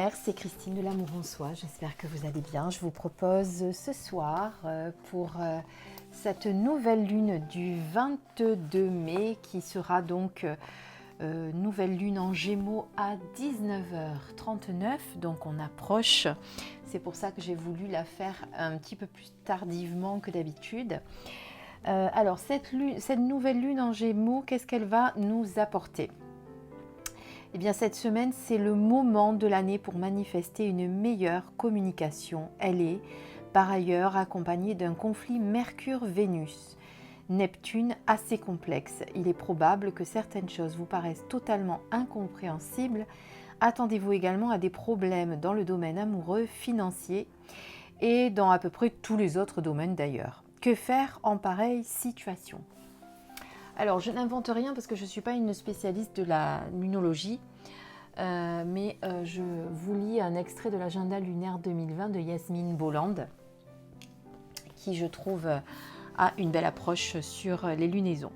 Univers, c'est Christine de l'Amour en Soi. J'espère que vous allez bien. Je vous propose ce soir pour cette nouvelle lune du 22 mai qui sera donc nouvelle lune en Gémeaux à 19h39. Donc on approche. C'est pour ça que j'ai voulu la faire un petit peu plus tardivement que d'habitude. Alors cette nouvelle lune en Gémeaux, qu'est-ce qu'elle va nous apporter ? Eh bien, cette semaine, c'est le moment de l'année pour manifester une meilleure communication. Elle est, par ailleurs, accompagnée d'un conflit Mercure-Vénus. Neptune assez complexe. Il est probable que certaines choses vous paraissent totalement incompréhensibles. Attendez-vous également à des problèmes dans le domaine amoureux, financier et dans à peu près tous les autres domaines d'ailleurs. Que faire en pareille situation ? Alors, je n'invente rien parce que je ne suis pas une spécialiste de la lunologie, mais je vous lis un extrait de l'agenda lunaire 2020 de Yasmine Bolland, qui, je trouve, a une belle approche sur les lunaisons.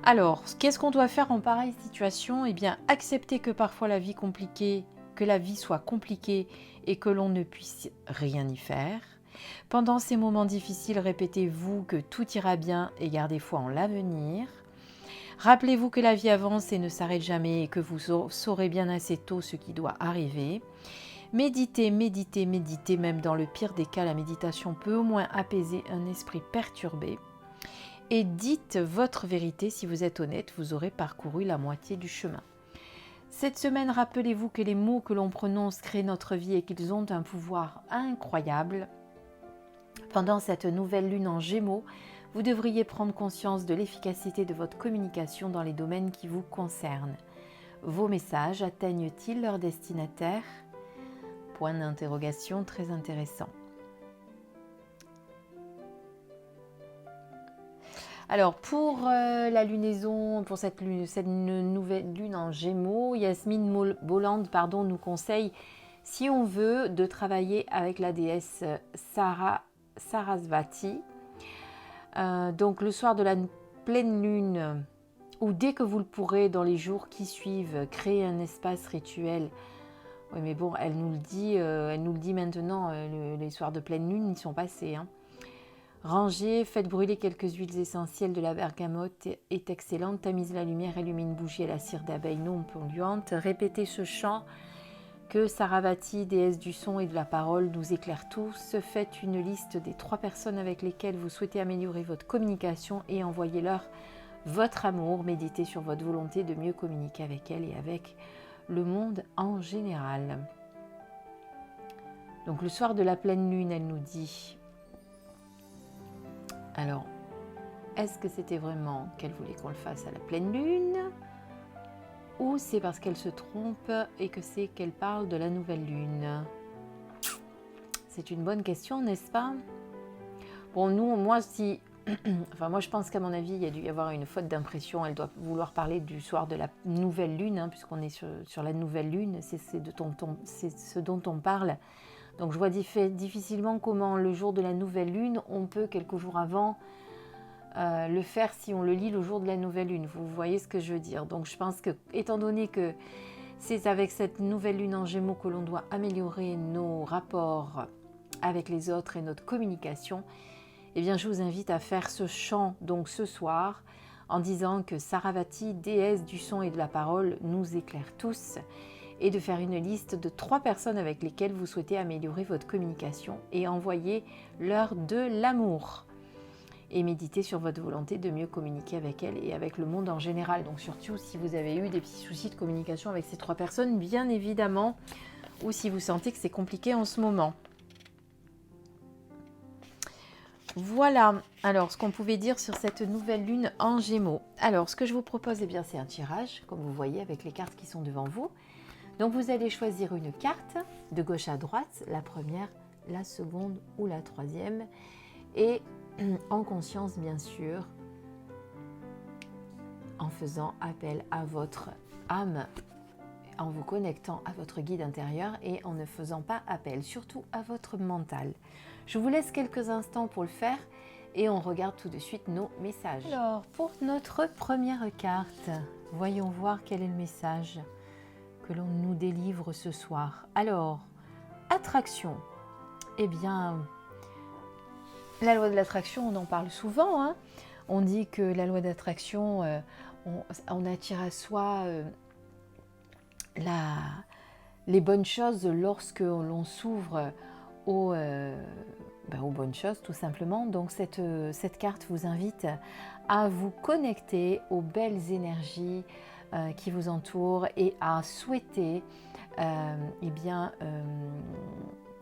Alors, qu'est-ce qu'on doit faire en pareille situation ? Eh bien, accepter que parfois la vie soit compliquée et que l'on ne puisse rien y faire. Pendant ces moments difficiles, répétez-vous que tout ira bien et gardez foi en l'avenir. Rappelez-vous que la vie avance et ne s'arrête jamais et que vous saurez bien assez tôt ce qui doit arriver. Méditez, méditez, méditez, même dans le pire des cas, la méditation peut au moins apaiser un esprit perturbé. Et dites votre vérité, si vous êtes honnête, vous aurez parcouru la moitié du chemin. Cette semaine, rappelez-vous que les mots que l'on prononce créent notre vie et qu'ils ont un pouvoir incroyable. Pendant cette nouvelle lune en Gémeaux, vous devriez prendre conscience de l'efficacité de votre communication dans les domaines qui vous concernent. Vos messages atteignent-ils leur destinataire ? Point d'interrogation très intéressant. Alors pour la lunaison, pour cette nouvelle lune en Gémeaux, Yasmine Bolland nous conseille, si on veut, de travailler avec la déesse Sarasvati. Donc le soir de la pleine lune, ou dès que vous le pourrez dans les jours qui suivent, créer un espace rituel. Oui, mais bon, elle nous le dit maintenant, les soirs de pleine lune, ils sont passés. Rangez, faites brûler quelques huiles essentielles, de la bergamote est excellente, tamise la lumière, allumez une bougie à la cire d'abeille non polluante, répétez ce chant que Sarasvati, déesse du son et de la parole, nous éclaire tous. Faites une liste des 3 personnes avec lesquelles vous souhaitez améliorer votre communication et envoyez-leur votre amour. Méditez sur votre volonté de mieux communiquer avec elles et avec le monde en général. Donc le soir de la pleine lune, elle nous dit... Alors, est-ce que c'était vraiment qu'elle voulait qu'on le fasse à la pleine lune ? Ou c'est parce qu'elle se trompe et que c'est qu'elle parle de la nouvelle lune ? C'est une bonne question, n'est-ce pas ? Bon, moi, je pense qu'à mon avis, il y a dû y avoir une faute d'impression. Elle doit vouloir parler du soir de la nouvelle lune, puisqu'on est sur la nouvelle lune, c'est ce dont on parle. Donc, je vois difficilement comment le jour de la nouvelle lune, on peut, quelques jours avant, le faire si on le lit le jour de la nouvelle lune. Vous voyez ce que je veux dire. Donc je pense que, étant donné que c'est avec cette nouvelle lune en Gémeaux que l'on doit améliorer nos rapports avec les autres et notre communication, eh bien je vous invite à faire ce chant donc ce soir en disant que Sarasvati, déesse du son et de la parole, nous éclaire tous, et de faire une liste de 3 personnes avec lesquelles vous souhaitez améliorer votre communication et envoyer-leur de l'amour. Et méditez sur votre volonté de mieux communiquer avec elle et avec le monde en général. Donc surtout si vous avez eu des petits soucis de communication avec ces 3 personnes, bien évidemment, ou si vous sentez que c'est compliqué en ce moment. Voilà, alors ce qu'on pouvait dire sur cette nouvelle lune en Gémeaux. Alors ce que je vous propose, eh bien, c'est un tirage, comme vous voyez avec les cartes qui sont devant vous. Donc vous allez choisir une carte de gauche à droite, la première, la seconde ou la troisième, et en conscience bien sûr, en faisant appel à votre âme, en vous connectant à votre guide intérieur et en ne faisant pas appel surtout à votre mental. Je vous laisse quelques instants pour le faire et on regarde tout de suite nos messages. Alors pour notre première carte, voyons voir quel est le message que l'on nous délivre ce soir. Alors, attraction. Eh bien, la loi de l'attraction, on en parle souvent, hein. On dit que la loi d'attraction, on attire à soi les bonnes choses lorsque l'on s'ouvre aux bonnes choses, tout simplement. Donc cette carte vous invite à vous connecter aux belles énergies qui vous entourent et à souhaiter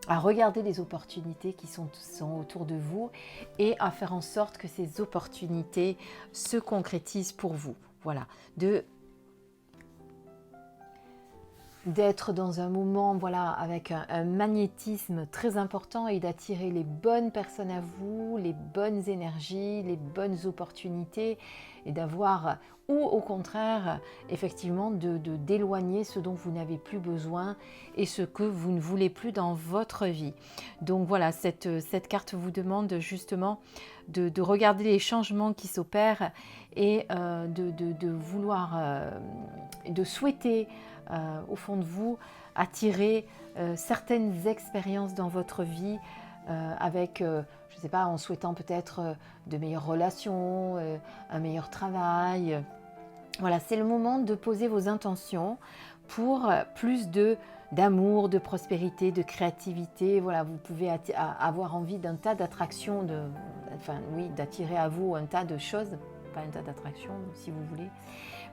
à regarder les opportunités qui sont autour de vous et à faire en sorte que ces opportunités se concrétisent pour vous. Voilà, d'être dans un moment avec un magnétisme très important et d'attirer les bonnes personnes à vous, les bonnes énergies, les bonnes opportunités et d'avoir, ou au contraire, effectivement, d'éloigner ce dont vous n'avez plus besoin et ce que vous ne voulez plus dans votre vie. Donc voilà, cette carte vous demande justement de regarder les changements qui s'opèrent et de vouloir, de souhaiter au fond de vous, attirer certaines expériences dans votre vie avec, je ne sais pas, en souhaitant peut-être de meilleures relations, un meilleur travail. Voilà, c'est le moment de poser vos intentions pour plus d'amour, de prospérité, de créativité. Voilà, vous pouvez avoir envie d'un tas d'attractions, d'attirer à vous un tas de choses, pas un tas d'attractions si vous voulez.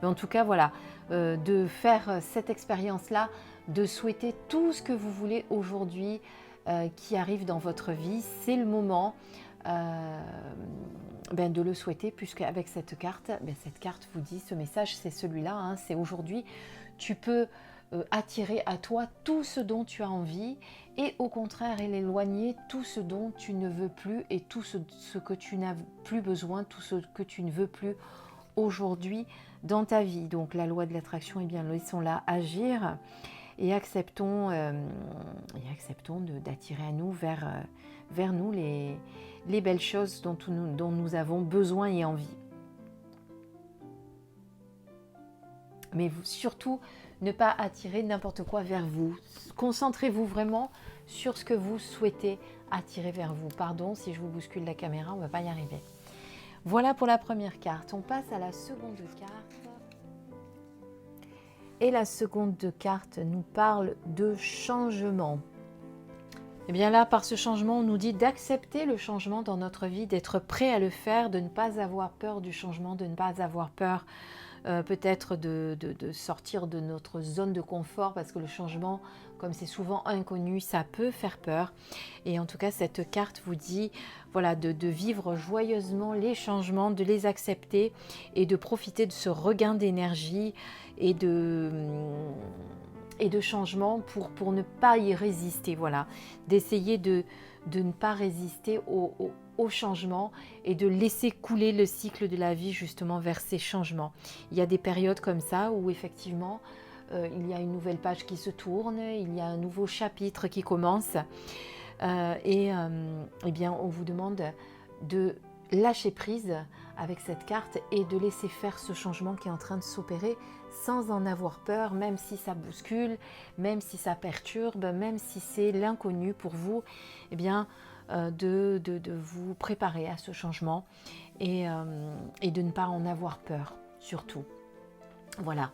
Mais en tout cas, voilà, de faire cette expérience-là, de souhaiter tout ce que vous voulez aujourd'hui qui arrive dans votre vie. C'est le moment de le souhaiter, puisque avec cette carte vous dit, ce message, c'est celui-là, hein, c'est aujourd'hui, tu peux attirer à toi tout ce dont tu as envie et au contraire, éloigner tout ce dont tu ne veux plus et tout ce que tu n'as plus besoin, tout ce que tu ne veux plus aujourd'hui dans ta vie. Donc la loi de l'attraction, laissons-la agir et acceptons d'attirer à nous vers nous les belles choses dont nous avons besoin et envie. Mais surtout, ne pas attirer n'importe quoi vers vous. Concentrez-vous vraiment sur ce que vous souhaitez attirer vers vous. Pardon si je vous bouscule la caméra, on ne va pas y arriver. Voilà pour la première carte. On passe à la seconde carte. Et la seconde carte nous parle de changement. Et bien là, par ce changement, on nous dit d'accepter le changement dans notre vie, d'être prêt à le faire, de ne pas avoir peur du changement, de ne pas avoir peur peut-être de sortir de notre zone de confort, parce que le changement, comme c'est souvent inconnu, ça peut faire peur. Et en tout cas, cette carte vous dit voilà, de vivre joyeusement les changements, de les accepter et de profiter de ce regain d'énergie et de changement pour ne pas y résister. Voilà, d'essayer de ne pas résister au changement et de laisser couler le cycle de la vie justement vers ces changements. Il y a des périodes comme ça où effectivement il y a une nouvelle page qui se tourne, il y a un nouveau chapitre qui commence et bien on vous demande de lâcher prise avec cette carte et de laisser faire ce changement qui est en train de s'opérer sans en avoir peur, même si ça bouscule, même si ça perturbe, même si c'est l'inconnu pour vous, eh bien de vous préparer à ce changement et de ne pas en avoir peur, surtout. Voilà,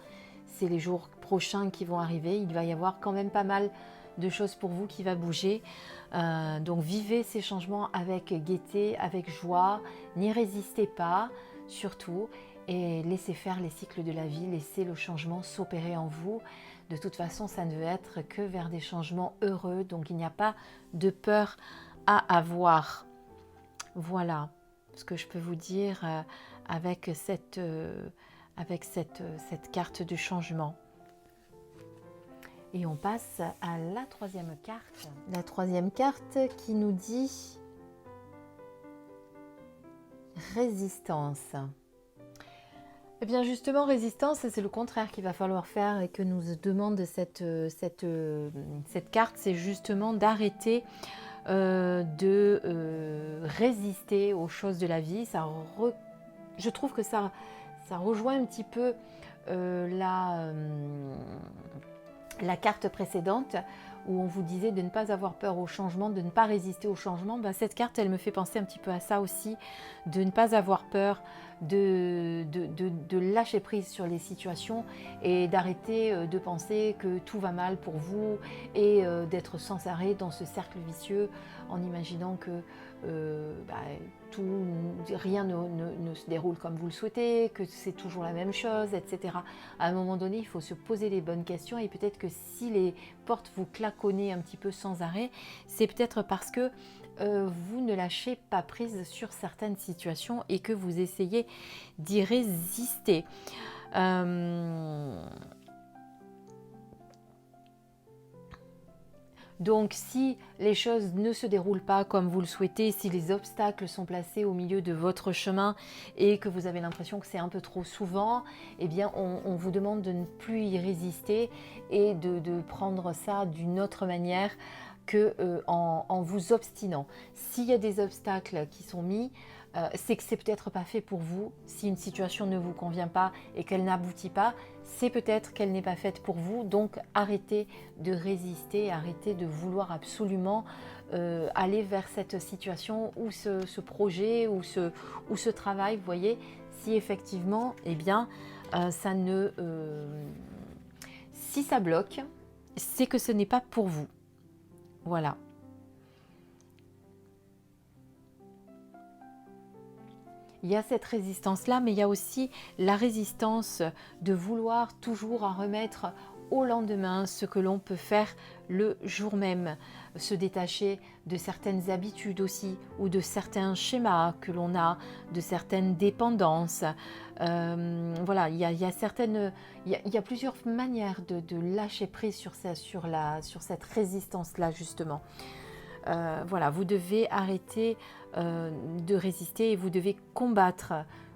c'est les jours prochains qui vont arriver, il va y avoir quand même pas mal de choses pour vous qui va bouger. Donc vivez ces changements avec gaieté, avec joie, n'y résistez pas, surtout, et laissez faire les cycles de la vie, laissez le changement s'opérer en vous. De toute façon, ça ne veut être que vers des changements heureux, donc il n'y a pas de peur à avoir. Voilà ce que je peux vous dire avec cette carte de changement. Et on passe à la troisième carte. La troisième carte qui nous dit résistance. Eh bien justement, résistance, c'est le contraire qu'il va falloir faire et que nous demande cette carte, c'est justement d'arrêter de résister aux choses de la vie. Je trouve que ça rejoint un petit peu la carte précédente où on vous disait de ne pas avoir peur au changement, de ne pas résister au changement, ben, cette carte, elle me fait penser un petit peu à ça aussi, de ne pas avoir peur, de lâcher prise sur les situations et d'arrêter de penser que tout va mal pour vous et d'être sans arrêt dans ce cercle vicieux en imaginant que rien ne se déroule comme vous le souhaitez, que c'est toujours la même chose, etc. À un moment donné, il faut se poser les bonnes questions et peut-être que si les portes vous claquonnent un petit peu sans arrêt, c'est peut-être parce que vous ne lâchez pas prise sur certaines situations et que vous essayez d'y résister. Donc si les choses ne se déroulent pas comme vous le souhaitez, si les obstacles sont placés au milieu de votre chemin et que vous avez l'impression que c'est un peu trop souvent, eh bien on vous demande de ne plus y résister et de prendre ça d'une autre manière que en vous obstinant. S'il y a des obstacles qui sont mis, c'est que c'est peut-être pas fait pour vous. Si une situation ne vous convient pas et qu'elle n'aboutit pas, c'est peut-être qu'elle n'est pas faite pour vous. Donc arrêtez de résister, arrêtez de vouloir absolument aller vers cette situation ou ce projet ou ce travail. Vous voyez, si effectivement, eh bien, si ça bloque, c'est que ce n'est pas pour vous. Voilà. Il y a cette résistance-là, mais il y a aussi la résistance de vouloir toujours en remettre au lendemain ce que l'on peut faire le jour même. Se détacher de certaines habitudes aussi, ou de certains schémas que l'on a, de certaines dépendances. Voilà, il y a plusieurs manières de lâcher prise sur cette résistance-là, justement. Voilà, vous devez arrêter de résister et vous devez combattre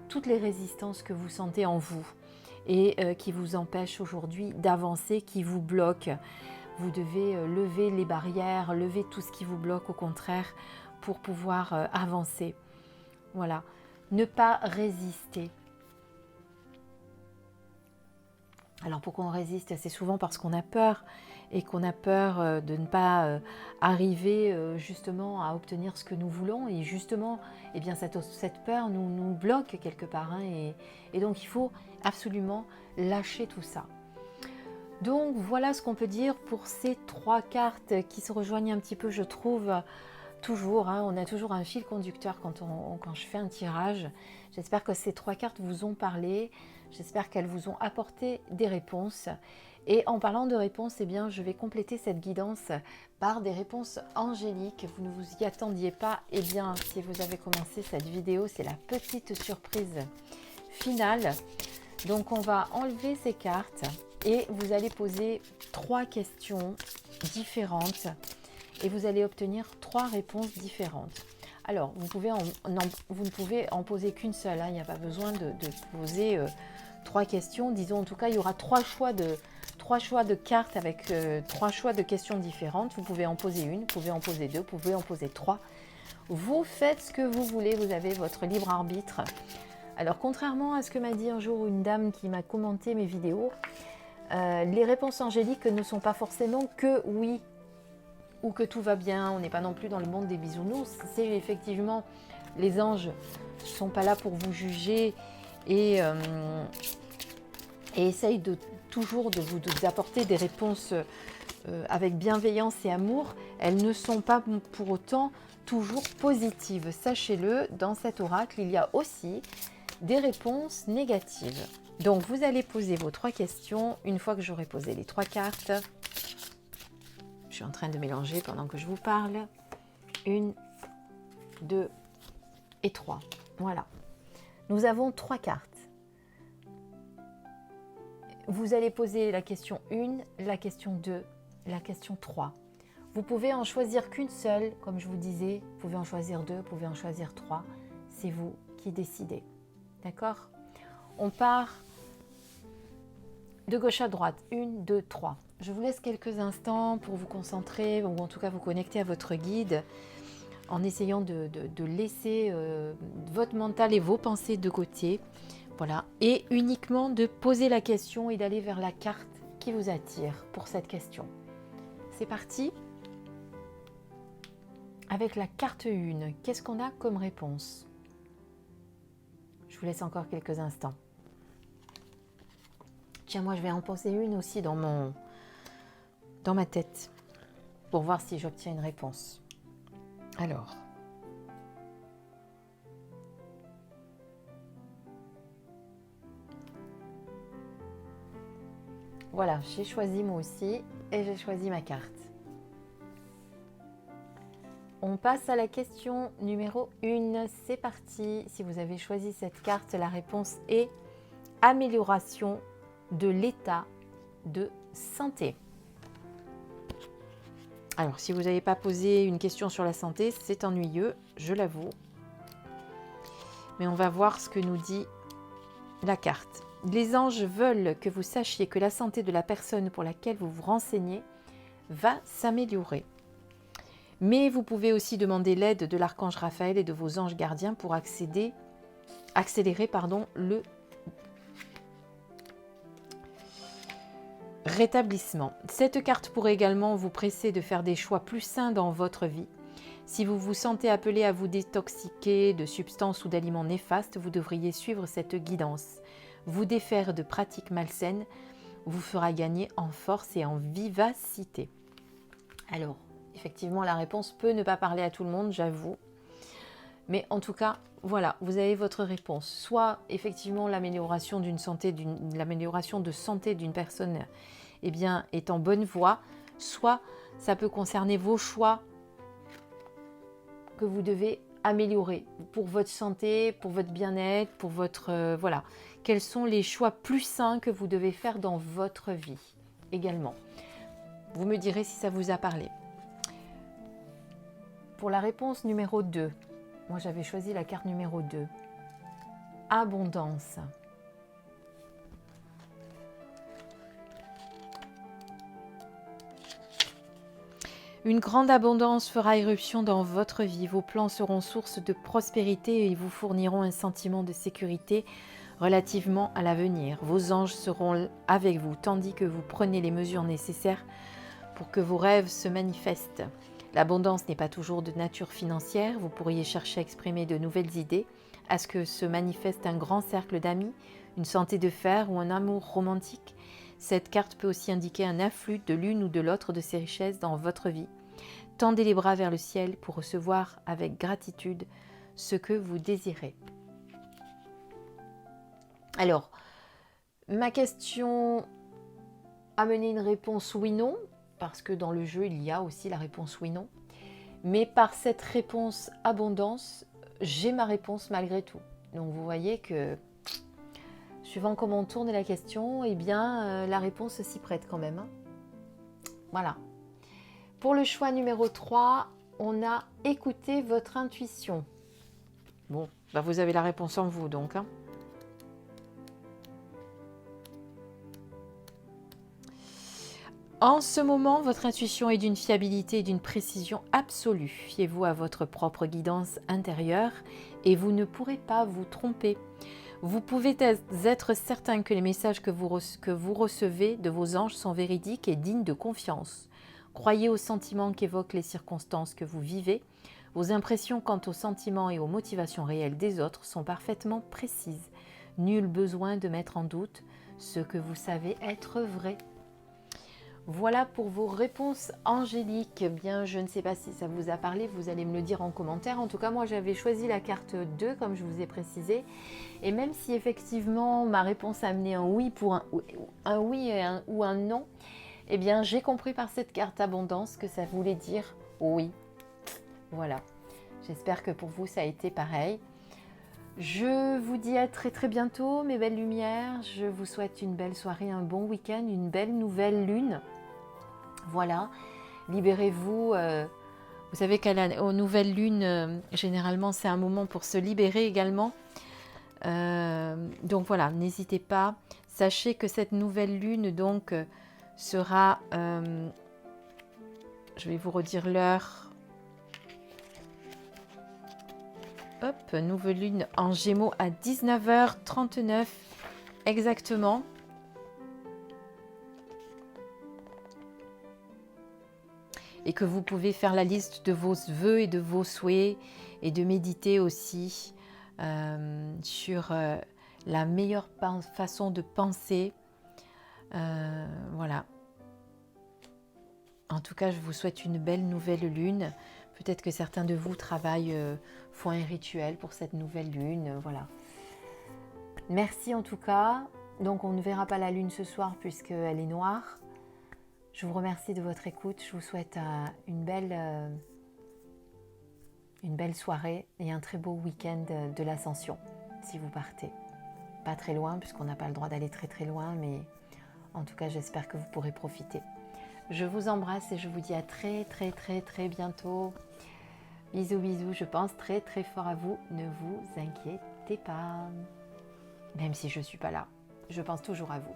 toutes les résistances que vous sentez en vous et qui vous empêchent aujourd'hui d'avancer, qui vous bloquent. Vous devez lever les barrières, lever tout ce qui vous bloque au contraire pour pouvoir avancer. Voilà, ne pas résister. Alors pourquoi on résiste? C'est souvent parce qu'on a peur et qu'on a peur de ne pas arriver justement à obtenir ce que nous voulons. Et justement, eh bien, cette peur nous bloque quelque part. Hein, et donc il faut absolument lâcher tout ça. Donc voilà ce qu'on peut dire pour ces 3 cartes qui se rejoignent un petit peu, je trouve. Toujours, hein, on a toujours un fil conducteur quand je fais un tirage. J'espère que ces 3 cartes vous ont parlé. J'espère qu'elles vous ont apporté des réponses. Et en parlant de réponses, eh bien, je vais compléter cette guidance par des réponses angéliques. Vous ne vous y attendiez pas. Eh bien, si vous avez commencé cette vidéo, c'est la petite surprise finale. Donc, on va enlever ces cartes et vous allez poser 3 questions différentes. Et vous allez obtenir 3 réponses différentes. Alors, vous ne pouvez en poser qu'une seule. Hein, il n'y a pas besoin de poser 3 questions. Disons, en tout cas, il y aura 3 choix de cartes avec 3 choix de questions différentes. Vous pouvez en poser une, vous pouvez en poser 2, vous pouvez en poser 3. Vous faites ce que vous voulez, vous avez votre libre arbitre. Alors, contrairement à ce que m'a dit un jour une dame qui m'a commenté mes vidéos, les réponses angéliques ne sont pas forcément que oui ou que tout va bien, on n'est pas non plus dans le monde des bisounours. C'est effectivement, les anges ne sont pas là pour vous juger et essayent toujours de vous apporter des réponses avec bienveillance et amour. Elles ne sont pas pour autant toujours positives. Sachez-le, dans cet oracle, il y a aussi des réponses négatives. Donc, vous allez poser vos 3 questions. Une fois que j'aurai posé les 3 cartes, je suis en train de mélanger pendant que je vous parle. 1, 2 et 3. Voilà. Nous avons 3 cartes. Vous allez poser la question 1, la question 2, la question 3. Vous pouvez en choisir qu'une seule, comme je vous disais. Vous pouvez en choisir 2, vous pouvez en choisir 3. C'est vous qui décidez. D'accord? On part de gauche à droite. 1, 2, 3. Je vous laisse quelques instants pour vous concentrer ou en tout cas vous connecter à votre guide en essayant de laisser votre mental et vos pensées de côté. Voilà. Et uniquement de poser la question et d'aller vers la carte qui vous attire pour cette question. c'est parti. Avec la carte 1, qu'est-ce qu'on a comme réponse? Je vous laisse encore quelques instants. Tiens, moi je vais en poser une aussi dans ma tête pour voir si j'obtiens une réponse. Alors. Voilà, j'ai choisi moi aussi et j'ai choisi ma carte. On passe à la question numéro 1. C'est parti. Si vous avez choisi cette carte, la réponse est amélioration de l'état de santé. Alors, si vous n'avez pas posé une question sur la santé, c'est ennuyeux, je l'avoue. Mais on va voir ce que nous dit la carte. Les anges veulent que vous sachiez que la santé de la personne pour laquelle vous vous renseignez va s'améliorer. Mais vous pouvez aussi demander l'aide de l'archange Raphaël et de vos anges gardiens pour accélérer le rétablissement. Cette carte pourrait également vous presser de faire des choix plus sains dans votre vie. Si vous vous sentez appelé à vous détoxiquer de substances ou d'aliments néfastes, vous devriez suivre cette guidance. Vous défaire de pratiques malsaines vous fera gagner en force et en vivacité. Alors, effectivement, la réponse peut ne pas parler à tout le monde, j'avoue. Mais en tout cas, voilà, vous avez votre réponse. Soit, effectivement, l'amélioration de santé d'une personne est en bonne voie, soit ça peut concerner vos choix que vous devez améliorer pour votre santé, pour votre bien-être, pour votre... voilà. Quels sont les choix plus sains que vous devez faire dans votre vie également. Vous me direz si ça vous a parlé. Pour la réponse numéro 2, moi j'avais choisi la carte numéro 2. Abondance. Une grande abondance fera irruption dans votre vie. Vos plans seront source de prospérité et vous fourniront un sentiment de sécurité relativement à l'avenir. Vos anges seront avec vous, tandis que vous prenez les mesures nécessaires pour que vos rêves se manifestent. L'abondance n'est pas toujours de nature financière. Vous pourriez chercher à exprimer de nouvelles idées, à ce que se manifeste un grand cercle d'amis, une santé de fer ou un amour romantique. Cette carte peut aussi indiquer un afflux de l'une ou de l'autre de ces richesses dans votre vie. Tendez les bras vers le ciel pour recevoir avec gratitude ce que vous désirez. Alors, ma question a mené une réponse oui-non, parce que dans le jeu, il y a aussi la réponse oui-non. Mais par cette réponse abondance, j'ai ma réponse malgré tout. Donc vous voyez que, suivant comment on tourne la question, la réponse s'y prête quand même. Voilà. Pour le choix numéro 3, on a écouté votre intuition. Bon, vous avez la réponse en vous donc. En ce moment, votre intuition est d'une fiabilité et d'une précision absolue. Fiez-vous à votre propre guidance intérieure et vous ne pourrez pas vous tromper. Vous pouvez être certain que les messages que vous recevez de vos anges sont véridiques et dignes de confiance. Croyez aux sentiments qu'évoquent les circonstances que vous vivez. Vos impressions quant aux sentiments et aux motivations réelles des autres sont parfaitement précises. Nul besoin de mettre en doute ce que vous savez être vrai. Voilà pour vos réponses angéliques. Bien, je ne sais pas si ça vous a parlé, vous allez me le dire en commentaire. En tout cas, moi, j'avais choisi la carte 2, comme je vous ai précisé. Et même si effectivement, ma réponse a amené un oui pour un oui ou un non, j'ai compris par cette carte abondance que ça voulait dire oui. Voilà. J'espère que pour vous, ça a été pareil. Je vous dis à très très bientôt, mes belles lumières. Je vous souhaite une belle soirée, un bon week-end, une belle nouvelle lune. Voilà, libérez-vous. Vous savez qu'aux nouvelles lunes, généralement, c'est un moment pour se libérer également. Donc voilà, n'hésitez pas. Sachez que cette nouvelle lune donc sera... je vais vous redire l'heure. Hop, nouvelle lune en Gémeaux à 19h39 exactement. et que vous pouvez faire la liste de vos vœux et de vos souhaits et de méditer aussi sur la meilleure façon de penser. Voilà. En tout cas, je vous souhaite une belle nouvelle lune. Peut-être que certains de vous travaillent, font un rituel pour cette nouvelle lune. Voilà. Merci en tout cas. Donc on ne verra pas la lune ce soir puisqu'elle est noire. Je vous remercie de votre écoute. Je vous souhaite une belle soirée et un très beau week-end de l'Ascension si vous partez. Pas très loin puisqu'on n'a pas le droit d'aller très très loin, mais en tout cas j'espère que vous pourrez profiter. Je vous embrasse et je vous dis à très très très très bientôt. Bisous bisous, je pense très très fort à vous, ne vous inquiétez pas. Même si je ne suis pas là, je pense toujours à vous.